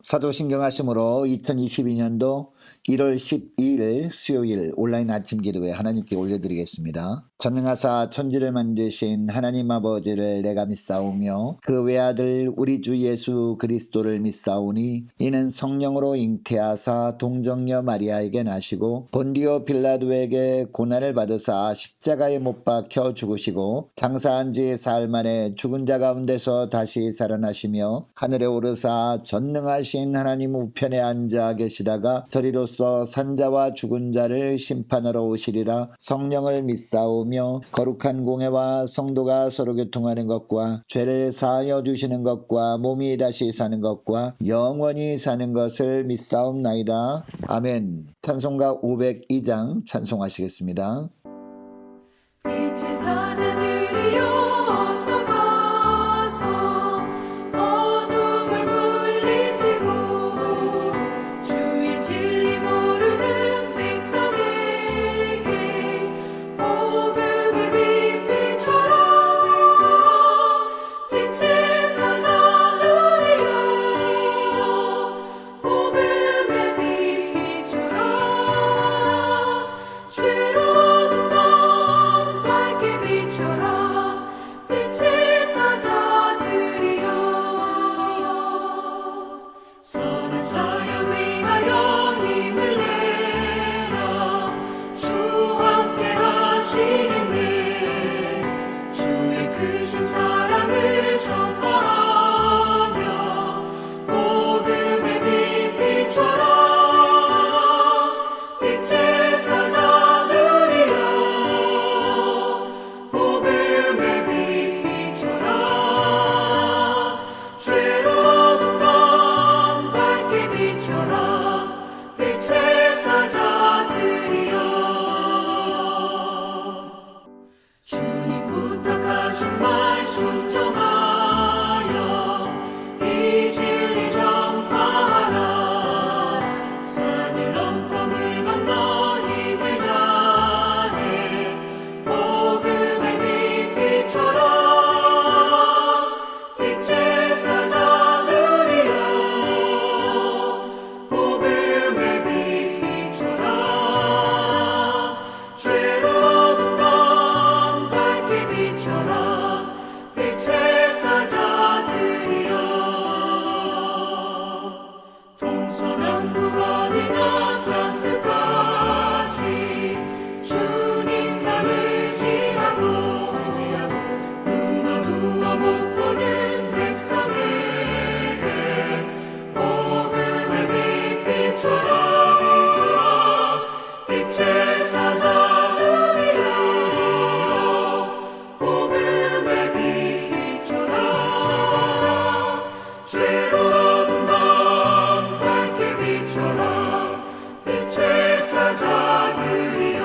사도신경 하심으로 2022년도 1월 12일 수요일 온라인 아침 기도회 하나님께 올려드리겠습니다. 전능하사 천지를 만드신 하나님 아버지를 내가 믿사오며 그 외아들 우리 주 예수 그리스도를 믿사오니 이는 성령으로 잉태하사 동정녀 마리아에게 나시고 본디오 빌라도에게 고난을 받으사 십자가에 못 박혀 죽으시고 장사한 지 사흘 만에 죽은 자 가운데서 다시 살아나시며 하늘에 오르사 전능하신 하나님 우편에 앉아 계시다가 저리로서 산자와 죽은 자를 심판하러 오시리라. 성령을 믿사오며 거룩한 공회와 성도가 서로 교통하는 것과 죄를 사하여 주시는 것과 몸이 다시 사는 것과 영원히 사는 것을 믿사옵나이다. 아멘. 찬송가 502장 찬송하시겠습니다. 빛의 사자들이여 어서 가서 어둠을 물리치고 주의 진리 모르는 백성에게 복음의 빛 비춰라. 빛의 사자들이여 복음의 빛 비춰라. 죄로운 밝게 비춰라. 빛의 사자들이여 선한 사역 위하여 힘을 내라. 주와 함께 하시겠네. 주의 크신 사랑을 전파하며 복음의 빛 비춰라. 빛의 사자들이여 복음의 빛 비춰라. 죄로운 밤 밝게 비춰라. 빛의 사자들이여 주님 부탁하신 말 순종하여 이 진리 전파하라. 산을 넘고 물 건너 힘을 다해 복음의 빛 비춰라. 빛의 사자들이여 복음의 빛 비춰라. 죄로운 밤 밝게 비춰라. 빛의 사자들이여 동서남북 어디나 땅끝까지 주님만 의지하고 눈 어두워 못 보는 백성에게 복음의 빛 비춰라. 빛의 사자들이여 복음의 빛 비춰라. 죄로운 밤 밝게 비춰라. 빛의 사자들이여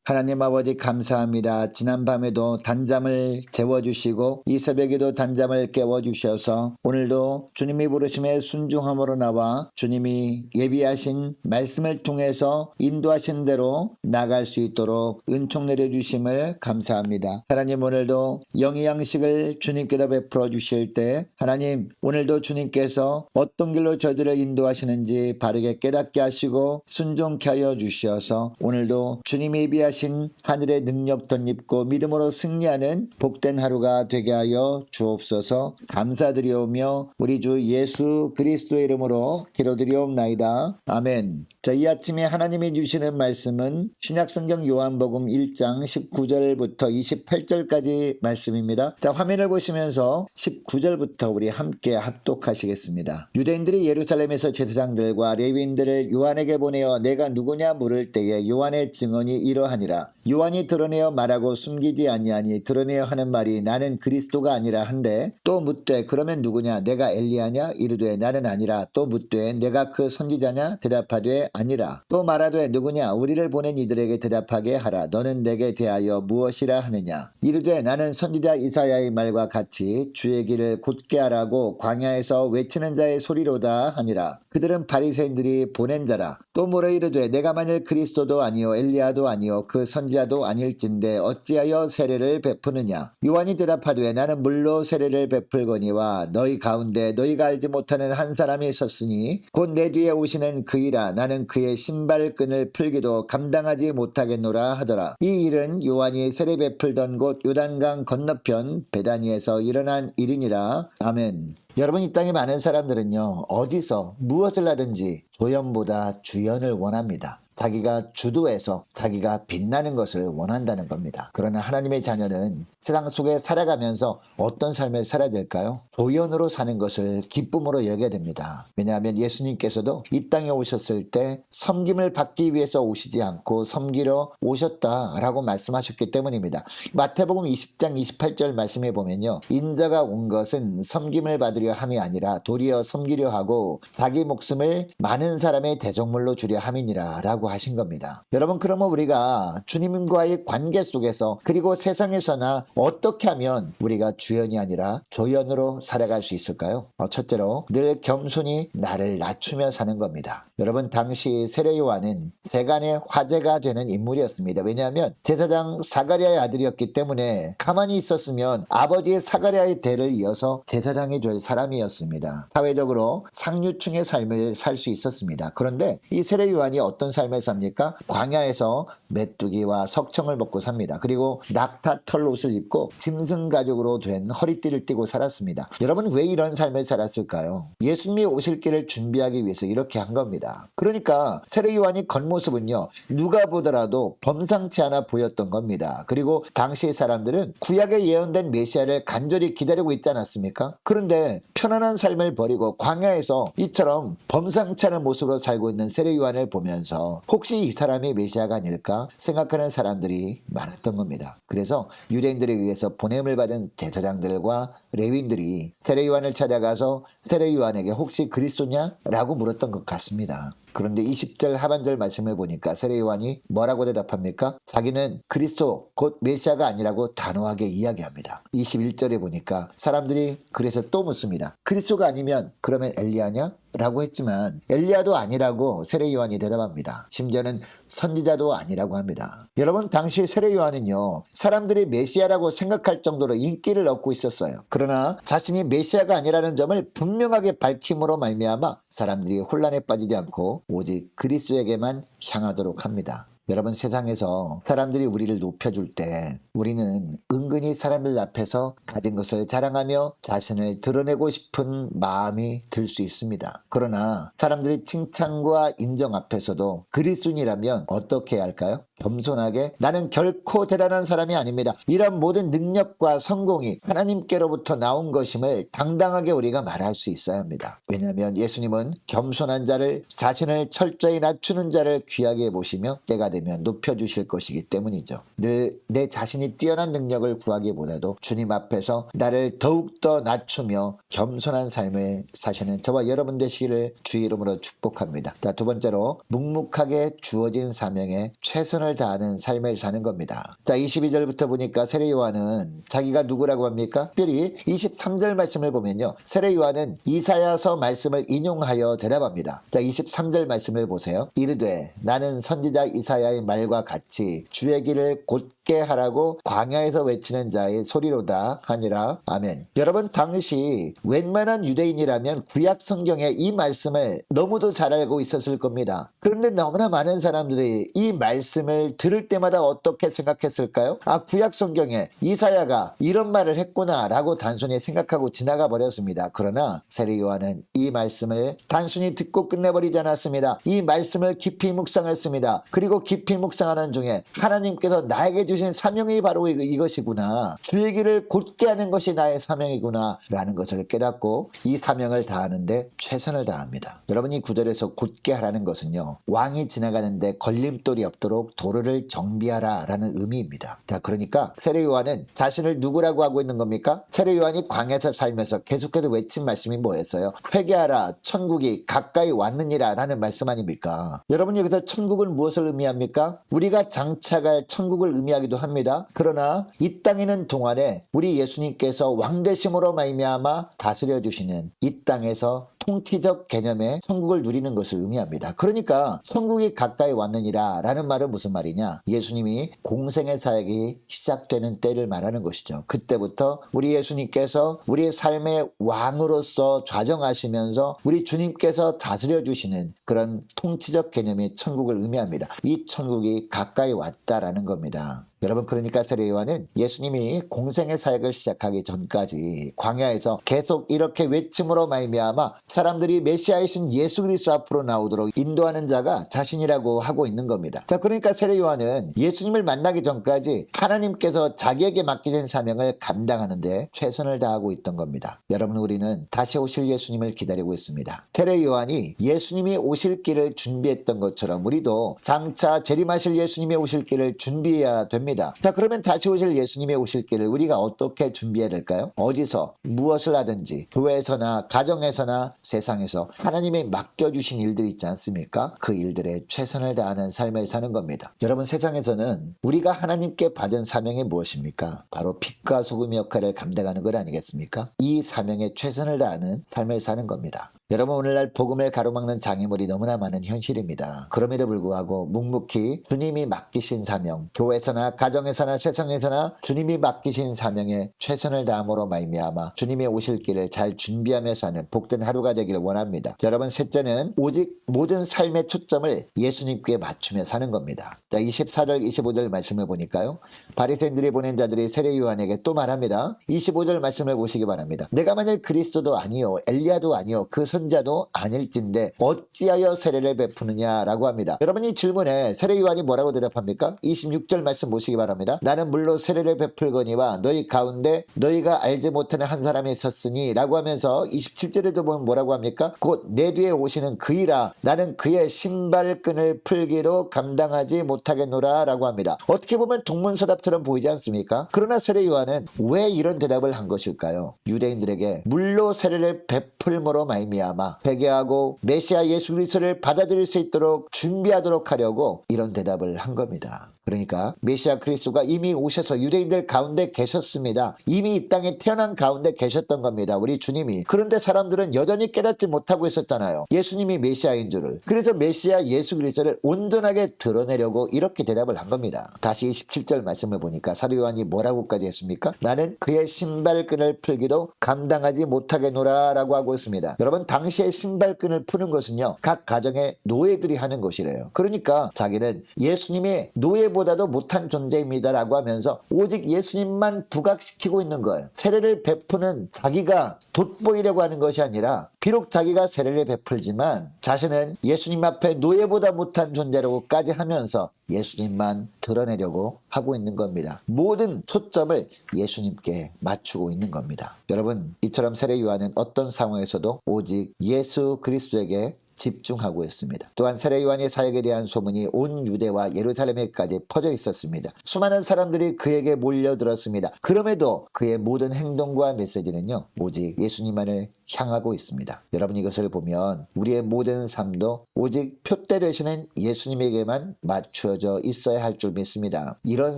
하나님 아버지 감사합니다. 지난 밤에도 단잠을 재워주시고 이 새벽에도 단잠을 깨워주셔서 오늘도 주님이 부르심에 순종함으로 나와 주님이 예비하신 말씀을 통해서 인도하신 대로 나갈 수 있도록 은총 내려주심을 감사합니다. 하나님 오늘도 영의 양식을 주님께로 베풀어 주실 때 하나님 오늘도 주님께서 어떤 길로 저희들을 인도하시는지 바르게 깨닫게 하시고 순종케 하여 주시어서 오늘도 주님이 예비하신 하늘의 능력 덧입고 믿음으로 승리하는 복된 하루가 되게 하여 주옵소서. 감사드리오며 우리 주 예수 그리스도의 이름으로 기도드리옵나이다. 아멘. 자, 이 아침에 하나님이 주시는 말씀은 신약성경 요한복음 1장 19절부터 28절까지 말씀입니다. 자, 화면을 보시면서 19절부터 우리 함께 합독하시겠습니다. 유대인들이 예루살렘에서 제사장들과 레위인들을 요한에게 보내어 내가 누구냐 물을 때에 요한의 증언이 이러하니라. 요한이 드러내어 말하고 숨기지 아니하니 드러내어 하는 말이 나는 그리스도가 아니라 한데 또 묻되 그러면 누구냐 내가 엘리야냐 이르되 나는 아니라 또 묻되 내가 그 선지자냐 대답하되 아니라 또 말하되 누구냐 우리를 보낸 이들에게 대답하게 하라. 너는 내게 대하여 무엇이라 하느냐 이르되 나는 선지자 이사야의 말과 같이 주의 길을 곧게 하라고 광야에서 외치는 자의 소리로다 하니라. 그들은 바리새인들이 보낸 자라. 또 물어 이르되 내가 만일 그리스도도 아니요 엘리야도 아니요 그 그 선지자도 아닐진데 어찌하여 세례를 베푸느냐. 요한이 대답하되 나는 물로 세례를 베풀거니와 너희 가운데 너희가 알지 못하는 한 사람이 있었으니 곧 내 뒤에 오시는 그이라. 나는 그의 신발끈을 풀기도 감당하지 못하겠노라 하더라. 이 일은 요한이 세례 베풀던 곳 요단강 건너편 베다니에서 일어난 일이니라. 아멘. 여러분, 이 땅에 많은 사람들은요, 어디서 무엇을 하든지 조연보다 주연을 원합니다. 자기가 주도해서 자기가 빛나는 것을 원한다는 겁니다. 그러나 하나님의 자녀는 세상 속에 살아가면서 어떤 삶을 살아야 될까요? 조연으로 사는 것을 기쁨으로 여겨야 됩니다. 왜냐하면 예수님께서도 이 땅에 오셨을 때 섬김을 받기 위해서 오시지 않고 섬기러 오셨다라고 말씀하셨기 때문입니다. 마태복음 20장 28절 말씀해 보면요, 인자가 온 것은 섬김을 받으려 함이 아니라 도리어 섬기려 하고 자기 목숨을 많은 사람의 대적물로 주려 함이니라 라고 하신 겁니다. 여러분, 그러면 우리가 주님과의 관계 속에서 그리고 세상에서나 어떻게 하면 우리가 주연이 아니라 조연으로 살아갈 수 있을까요? 첫째로 늘 겸손히 나를 낮추며 사는 겁니다. 여러분, 당시 세례 요한은 세간의 화제가 되는 인물이었습니다. 왜냐하면 제사장 사가랴의 아들이었기 때문에 가만히 있었으면 아버지의 사가랴의 대를 이어서 제사장이 될 사람이었습니다. 사회적으로 상류층의 삶을 살 수 있었습니다. 그런데 이 세례 요한이 어떤 삶을 삽니까? 광야에서 메뚜기와 석청을 먹고 삽니다. 그리고 낙타 털 옷을 입고 짐승 가죽으로 된 허리띠를 띠고 살았습니다. 여러분, 왜 이런 삶을 살았을까요? 예수님이 오실 길을 준비하기 위해서 이렇게 한 겁니다. 그러니까 세례 요한이 겉모습은요, 누가 보더라도 범상치 않아 보였던 겁니다. 그리고 당시 사람들은 구약에 예언된 메시아를 간절히 기다리고 있지 않았습니까? 그런데 편안한 삶을 버리고 광야에서 이처럼 범상치 않은 모습으로 살고 있는 세례 요한을 보면서 혹시 이 사람이 메시아가 아닐까 생각하는 사람들이 많았던 겁니다. 그래서 유대인들에 의해서 보냄을 받은 제사장들과 레위인들이 세례 요한을 찾아가서 세례 요한에게 혹시 그리스도냐? 라고 물었던 것 같습니다. 그런데 20절 하반절 말씀을 보니까 세례 요한이 뭐라고 대답합니까? 자기는 그리스도 곧 메시아가 아니라고 단호하게 이야기합니다. 21절에 보니까 사람들이 그래서 또 묻습니다. 그리스도가 아니면 그러면 엘리야냐? 라고 했지만 엘리야도 아니라고 세례 요한이 대답합니다. 심지어는 선지자도 아니라고 합니다. 여러분, 당시 세례 요한은요, 사람들이 메시아라고 생각할 정도로 인기를 얻고 있었어요. 그러나 자신이 메시아가 아니라는 점을 분명하게 밝힘으로 말미암아 사람들이 혼란에 빠지지 않고 오직 그리스도에게만 향하도록 합니다. 여러분, 세상에서 사람들이 우리를 높여줄 때 우리는 은근히 사람들 앞에서 가진 것을 자랑하며 자신을 드러내고 싶은 마음이 들 수 있습니다. 그러나 사람들이 칭찬과 인정 앞에서도 그리스도인이라면 어떻게 해야 할까요? 겸손하게 나는 결코 대단한 사람이 아닙니다. 이런 모든 능력과 성공이 하나님께로부터 나온 것임을 당당하게 우리가 말할 수 있어야 합니다. 왜냐하면 예수님은 겸손한 자를, 자신을 철저히 낮추는 자를 귀하게 보시며 때가 되면 높여주실 것이기 때문이죠. 늘 내 자신이 뛰어난 능력을 구하기보다도 주님 앞에서 나를 더욱더 낮추며 겸손한 삶을 사시는 저와 여러분 되시기를 주의 이름으로 축복합니다. 자, 두 번째로 묵묵하게 주어진 사명에 최선을 다하는 삶을 사는 겁니다. 자, 22절부터 보니까 세례 요한은 자기가 누구라고 합니까? 특별히 23절 말씀을 보면요, 세례 요한은 이사야서 말씀을 인용하여 대답합니다. 자, 23절 말씀을 보세요. 이르되 나는 선지자 이사야의 말과 같이 주의 길을 곧게 하라고 광야에서 외치는 자의 소리로다 하니라. 아멘. 여러분, 당시 웬만한 유대인이라면 구약 성경에 이 말씀을 너무도 잘 알고 있었을 겁니다. 그런데 너무나 많은 사람들이 이 말씀을 들을 때마다 어떻게 생각했을까요? 아, 구약 성경에 이사야가 이런 말을 했구나 라고 단순히 생각하고 지나가 버렸습니다. 그러나 세례 요한은 이 말씀을 단순히 듣고 끝내버리지 않았습니다. 이 말씀을 깊이 묵상했습니다. 그리고 깊이 묵상하는 중에 하나님께서 나에게 주신 사명이 바로 이것이구나, 주의 길을 곧게 하는 것이 나의 사명이구나 라는 것을 깨닫고 이 사명을 다하는데 최선을 다합니다. 여러분, 이 구절에서 곧게 하라는 것은요, 왕이 지나가는데 걸림돌이 없도록 도로를 정비하라 라는 의미입니다. 자, 그러니까 세례 요한은 자신을 누구라고 하고 있는 겁니까? 세례 요한이 광야에서 살면서 계속해서 외친 말씀이 뭐였어요? 회개하라, 천국이 가까이 왔느니라 라는 말씀 아닙니까? 여러분, 여기서 천국은 무엇을 의미합니까? 우리가 장차갈 천국을 의미하기도 합니다. 그러나 이 땅에 있는 동안에 우리 예수님께서 왕되심으로 말미암아 다스려 주시는 이 땅에서 통치적 개념의 천국을 누리는 것을 의미합니다. 그러니까 천국이 가까이 왔느니라 라는 말은 무슨 말이냐? 예수님이 공생의 사역이 시작되는 때를 말하는 것이죠. 그때부터 우리 예수님께서 우리의 삶의 왕으로서 좌정하시면서 우리 주님께서 다스려 주시는 그런 통치적 개념이 천국을 의미합니다. 이 천국이 가까이 왔다라는 겁니다. 여러분, 그러니까 세례 요한은 예수님이 공생의 사역을 시작하기 전까지 광야에서 계속 이렇게 외침으로 말미암아 사람들이 메시아이신 예수 그리스도 앞으로 나오도록 인도하는 자가 자신이라고 하고 있는 겁니다. 자, 그러니까 세례 요한은 예수님을 만나기 전까지 하나님께서 자기에게 맡기신 사명을 감당하는데 최선을 다하고 있던 겁니다. 여러분, 우리는 다시 오실 예수님을 기다리고 있습니다. 세례 요한이 예수님이 오실 길을 준비했던 것처럼 우리도 장차 재림하실 예수님이 오실 길을 준비해야 됩니다. 자, 그러면 다시 오실 예수님의 오실 길을 우리가 어떻게 준비해야 될까요? 어디서 무엇을 하든지 교회에서나 가정에서나 세상에서 하나님이 맡겨주신 일들이 있지 않습니까? 그 일들에 최선을 다하는 삶을 사는 겁니다. 여러분, 세상에서는 우리가 하나님께 받은 사명이 무엇입니까? 바로 빛과 소금의 역할을 감당하는 것 아니겠습니까? 이 사명에 최선을 다하는 삶을 사는 겁니다. 여러분, 오늘날 복음을 가로막는 장애물이 너무나 많은 현실입니다. 그럼에도 불구하고 묵묵히 주님이 맡기신 사명, 교회에서나 가정에서나 세상에서나 주님이 맡기신 사명에 최선을 다함으로 말미암아 주님의 오실 길을 잘 준비하며 사는 복된 하루가 되기를 원합니다. 여러분, 셋째는 오직 모든 삶의 초점을 예수님께 맞추며 사는 겁니다. 자, 24절 25절 말씀을 보니까요, 바리새인들이 보낸 자들이 세례 요한에게 또 말합니다. 25절 말씀을 보시기 바랍니다. 내가 만일 그리스도도 아니요 엘리야도 아니요 그 선자도 아닐진데 어찌하여 세례를 베푸느냐라고 합니다. 여러분, 이 질문에 세례 요한이 뭐라고 대답합니까? 26절 말씀 보시기 바랍니다. 나는 물로 세례를 베풀거니와 너희 가운데 너희가 알지 못하는 한 사람이 있었으니 라고 하면서 27절에도 보면 뭐라고 합니까? 곧 내 뒤에 오시는 그이라 나는 그의 신발끈을 풀기도 감당하지 못하겠노라 라고 합니다. 어떻게 보면 동문서답처럼 보이지 않습니까? 그러나 세례 요한은 왜 이런 대답을 한 것일까요? 유대인들에게 물로 세례를 베풀므로 말미암아 회개하고 메시아 예수 그리스도를 받아들일 수 있도록 준비하도록 하려고 이런 대답을 한 겁니다. 그러니까 메시아 그리스도가 이미 오셔서 유대인들 가운데 계셨습니다. 이미 이 땅에 태어난 가운데 계셨던 겁니다. 우리 주님이. 그런데 사람들은 여전히 깨닫지 못하고 있었잖아요. 예수님이 메시아인 줄을. 그래서 메시아 예수 그리스도를 온전하게 드러내려고 이렇게 대답을 한 겁니다. 다시 17절 말씀을 보니까 사도 요한이 뭐라고까지 했습니까? 나는 그의 신발끈을 풀기도 감당하지 못하겠노라 라고 하고 있습니다. 여러분, 당시에 신발끈을 푸는 것은요, 각 가정의 노예들이 하는 것이래요. 그러니까 자기는 예수님의 노예보다도 못한 존재입니다 라고 하면서 오직 예수님만 부각시키고 있는 거예요. 세례를 베푸는 자기가 돋보이려고 하는 것이 아니라 비록 자기가 세례를 베풀지만 자신은 예수님 앞에 노예보다 못한 존재라고까지 하면서 예수님만 드러내려고 하고 있는 겁니다. 모든 초점을 예수님께 맞추고 있는 겁니다. 여러분, 이처럼 세례 요한은 어떤 상황에서도 오직 예수 그리스도에게 집중하고 있습니다. 또한 세례 요한의 사역에 대한 소문이 온 유대와 예루살렘에까지 퍼져 있었습니다. 수많은 사람들이 그에게 몰려들었습니다. 그럼에도 그의 모든 행동과 메시지는요, 오직 예수님만을 향하고 있습니다. 여러분, 이것을 보면 우리의 모든 삶도 오직 표대 되시는 예수님에게만 맞춰져 있어야 할 줄 믿습니다. 이런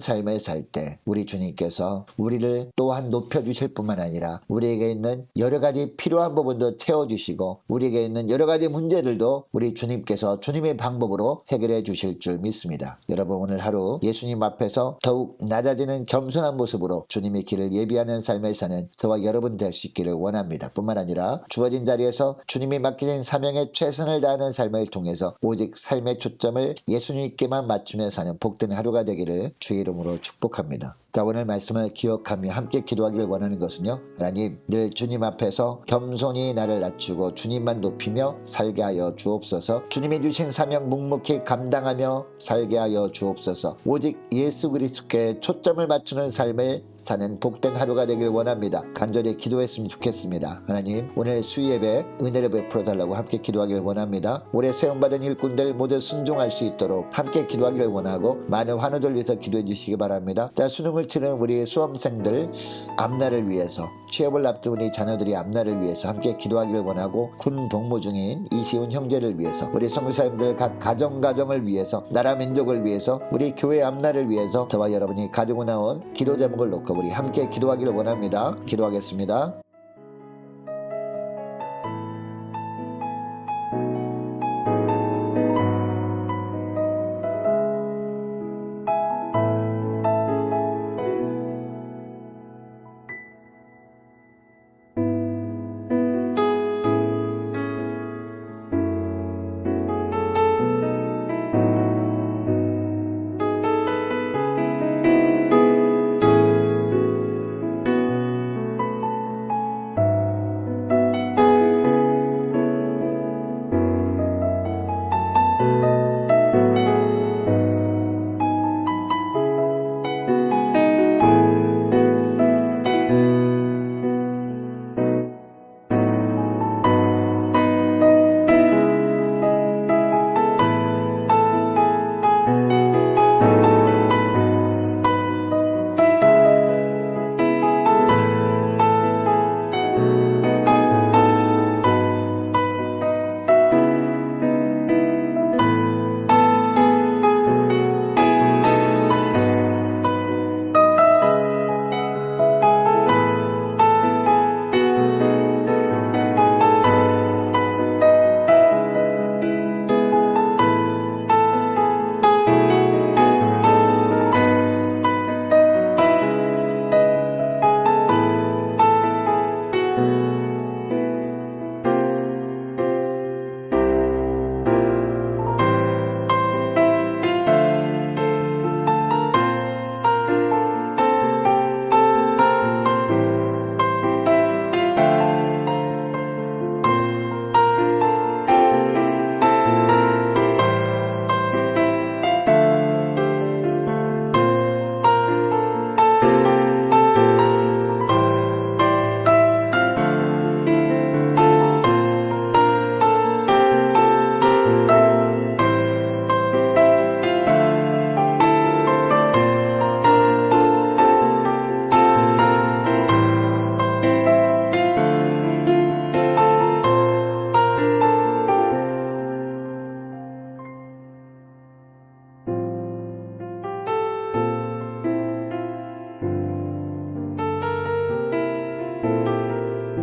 삶을 살 때 우리 주님께서 우리를 또한 높여주실 뿐만 아니라 우리에게 있는 여러 가지 필요한 부분도 채워주시고 우리에게 있는 여러 가지 문제들도 우리 주님께서 주님의 방법으로 해결해 주실 줄 믿습니다. 여러분, 오늘 하루 예수님 앞에서 더욱 낮아지는 겸손한 모습으로 주님의 길을 예비하는 삶을 사는 저와 여러분 될 수 있기를 원합니다. 뿐만 아니라 주어진 자리에서 주님이 맡기신 사명에 최선을 다하는 삶을 통해서 오직 삶의 초점을 예수님께만 맞추며 사는 복된 하루가 되기를 주의 이름으로 축복합니다. 자, 오늘 말씀을 기억하며 함께 기도하기를 원하는 것은요, 하나님, 늘 주님 앞에서 겸손히 나를 낮추고 주님만 높이며 살게 하여 주옵소서. 주님이 주신 사명 묵묵히 감당하며 살게 하여 주옵소서. 오직 예수 그리스도께 초점을 맞추는 삶을 사는 복된 하루가 되길 원합니다. 간절히 기도했으면 좋겠습니다. 하나님, 오늘 수요예배 은혜를 베풀어 달라고 함께 기도하기를 원합니다. 올해 세움받은 일꾼들 모두 순종할 수 있도록 함께 기도하기를 원하고 많은 환우들 위해서 기도해 주시기 바랍니다. 자, 수능을 치는 우리 수험생들 앞날을 위해서, 취업을 앞둔 우리 자녀들이 앞날을 위해서 함께 기도하기를 원하고, 군 복무 중인 이시훈 형제를 위해서, 우리 선교사님들 각 가정을 위해서, 나라 민족을 위해서, 우리 교회 앞날을 위해서 저와 여러분이 가지고 나온 기도 제목을 놓고 우리 함께 기도하기를 원합니다. 기도하겠습니다.